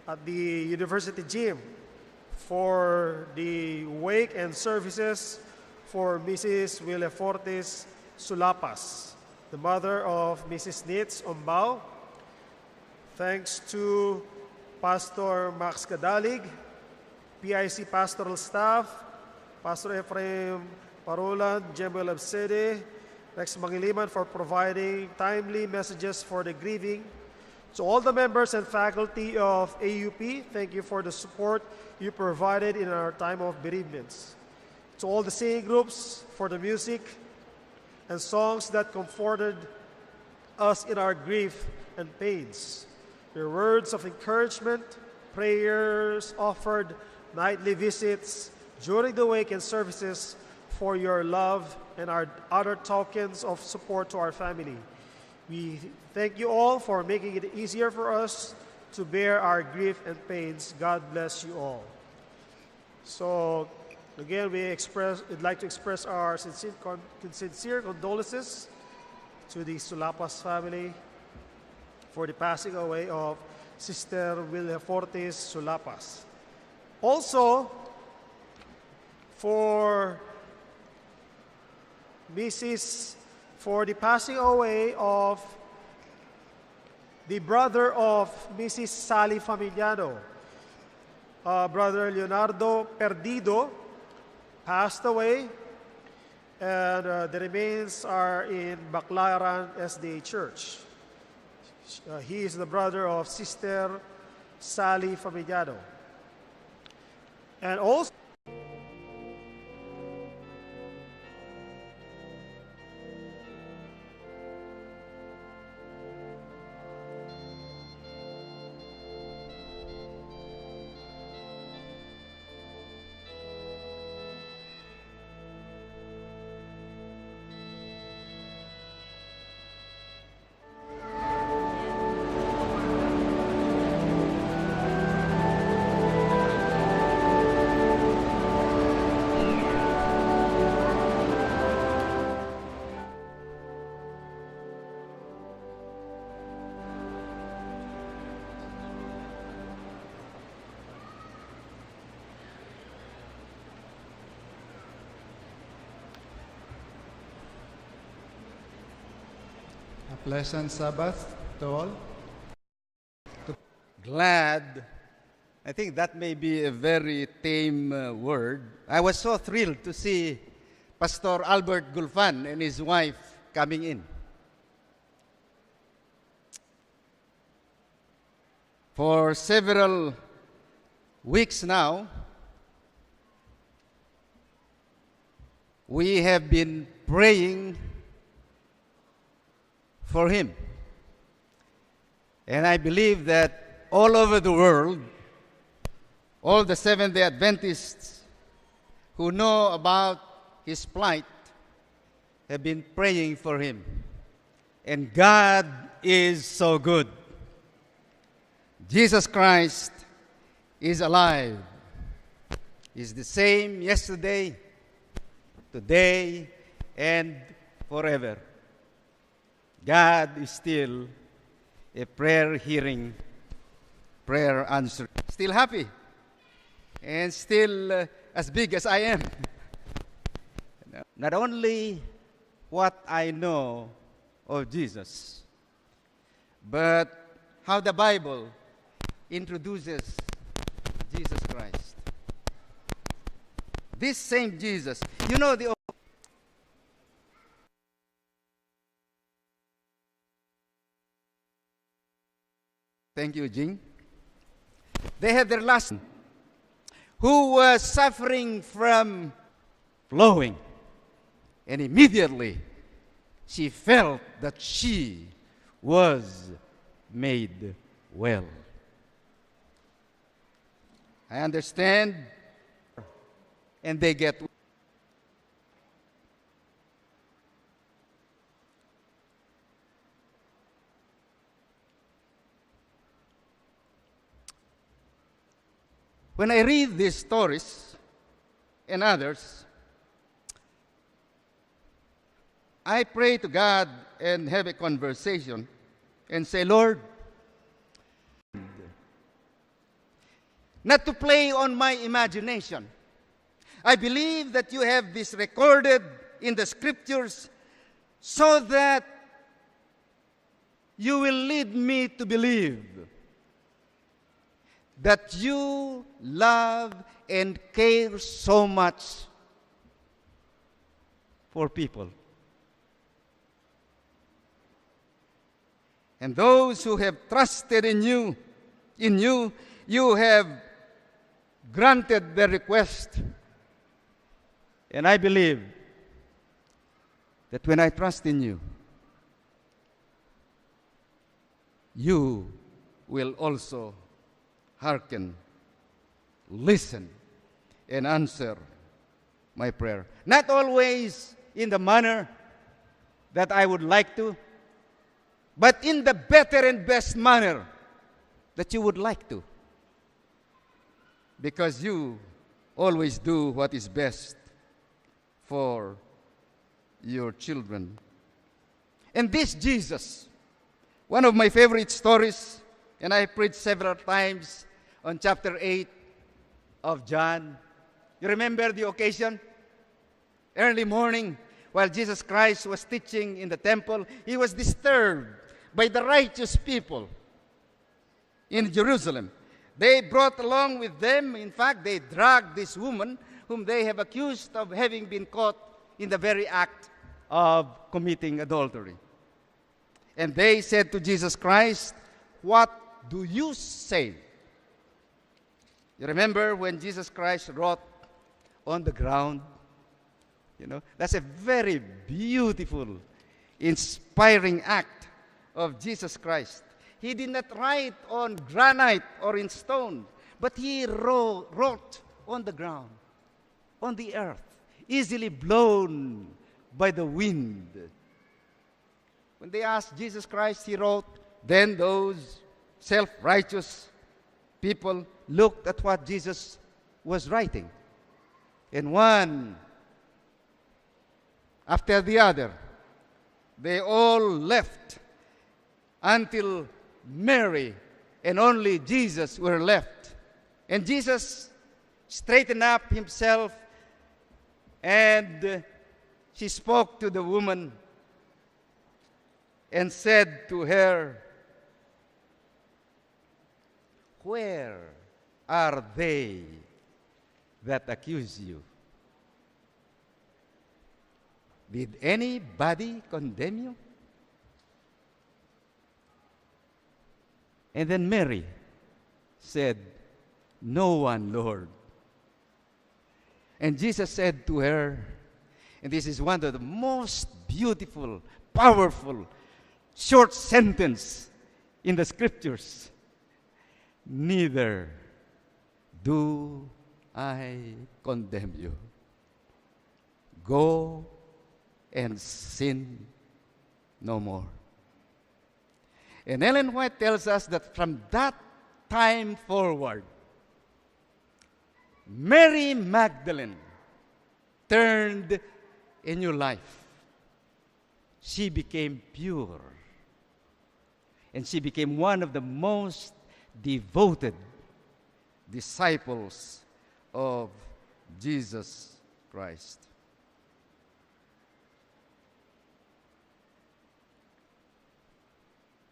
at the University Gym for the wake and services for Mrs. Willefortis Sulapas, the mother of Mrs. Nitz Ombao. Thanks to Pastor Max Cadalig, PIC pastoral staff, Pastor Ephraim Parolan, Jemuel Absede, Rex Mangiliman for providing timely messages for the grieving. To all the members and faculty of AUP, thank you for the support you provided in our time of bereavements. To all the singing groups for the music and songs that comforted us in our grief and pains. Your words of encouragement, prayers offered, nightly visits during the wake and services for your love and our other tokens of support to our family. We thank you all for making it easier for us to bear our grief and pains. God bless you all. So, again, we'd like to express our sincere condolences to the Sulapas family for the passing away of Sister Willefortis Sulapas. Also, for the passing away of the brother of Mrs. Sally Familiano, Brother Leonardo Perdido, passed away, and the remains are in Baclaran SDA Church. He is the brother of Sister Sally Familiano. And also, A pleasant Sabbath to all. Glad. I think that may be a very tame word. I was so thrilled to see Pastor Albert Gulfan and his wife coming in. For several weeks now, we have been praying for him. And I believe that all over the world, all the Seventh-day Adventists who know about his plight have been praying for him. And God is so good. Jesus Christ is alive. He's the same yesterday, today, and forever. God is still a prayer-hearing, prayer-answering. Still happy and still as big as I am. Not only what I know of Jesus, but how the Bible introduces Jesus Christ. This same Jesus, you know the Thank you, Jing. They had their last who was suffering from flowing, and immediately she felt that she was made well. I understand, and they get when I read these stories and others, I pray to God and have a conversation and say, Lord, not to play on my imagination. I believe that you have this recorded in the scriptures so that you will lead me to believe that you love and care so much for people. And those who have trusted in you, you have granted their request. And I believe that when I trust in you, you will also hearken, listen, and answer my prayer. Not always in the manner that I would like to, but in the better and best manner that you would like to. Because you always do what is best for your children. And this Jesus, one of my favorite stories, and I preached several times on chapter 8 of John. You remember the occasion? Early morning, while Jesus Christ was teaching in the temple, he was disturbed by the righteous people in Jerusalem. They brought along with them, in fact, they dragged this woman whom they have accused of having been caught in the very act of committing adultery. And they said to Jesus Christ, "What do you say?" You remember when Jesus Christ wrote on the ground? You know, that's a very beautiful, inspiring act of Jesus Christ. He did not write on granite or in stone, but he wrote on the ground, on the earth, easily blown by the wind. When they asked Jesus Christ, he wrote. Then those self-righteous people looked at what Jesus was writing. And one after the other, they all left until Mary and only Jesus were left. And Jesus straightened up himself and he spoke to the woman and said to her, "Where are they that accuse you? Did anybody condemn you?" And then Mary said, "No one, Lord." And Jesus said to her, and this is one of the most beautiful, powerful, short sentence in the scriptures, "Neither do I condemn you. Go and sin no more." And Ellen White tells us that from that time forward, Mary Magdalene turned a new life. She became pure. And she became one of the most devoted disciples of Jesus Christ.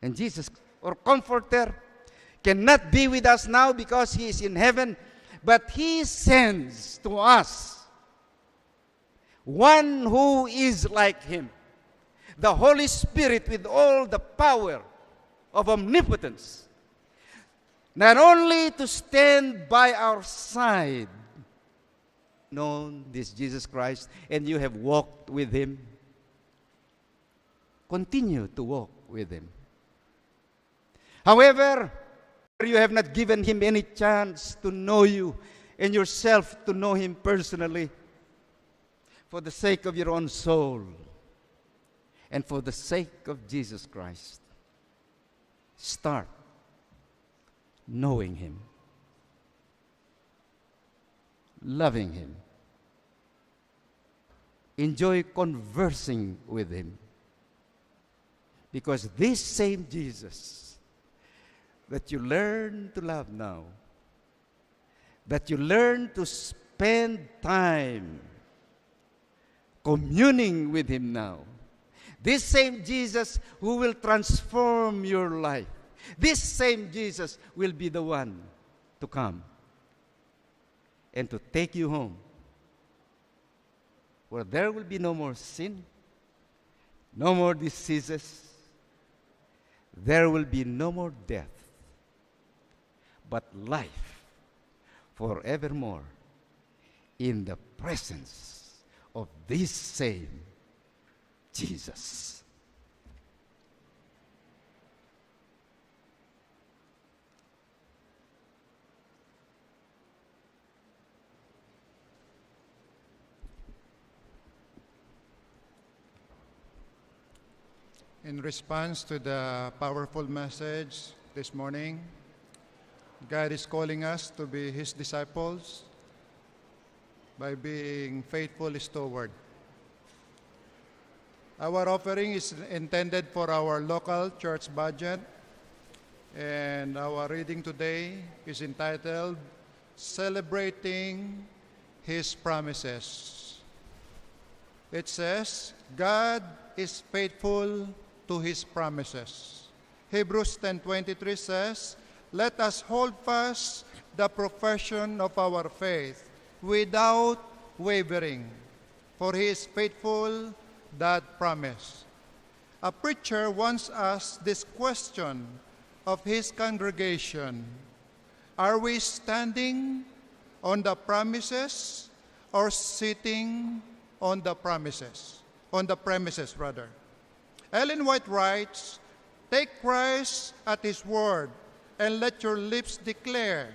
And Jesus, our Comforter, cannot be with us now because he is in heaven, but he sends to us one who is like him, the Holy Spirit with all the power of omnipotence, not only to stand by our side. Known this Jesus Christ, and you have walked with him, continue to walk with him. However, you have not given him any chance to know you and yourself to know him personally, for the sake of your own soul and for the sake of Jesus Christ, start knowing him, loving him, enjoy conversing with him, because this same Jesus that you learn to love now that you learn to spend time communing with Him now. This same Jesus who will transform your life, this same Jesus will be the one to come and to take you home, where there will be no more sin, no more diseases, there will be no more death, but life forevermore in the presence of this same Jesus. In response to the powerful message this morning, God is calling us to be His disciples by being faithful steward. Our offering is intended for our local church budget, and our reading today is entitled Celebrating His Promises. It says, God is faithful to His promises. Hebrews 10:23 says, let us hold fast the profession of our faith without wavering, for He is faithful that promise. A preacher once asked this question of his congregation: are we standing on the promises or sitting on the promises? On the premises, rather. Ellen White writes, take Christ at His word and let your lips declare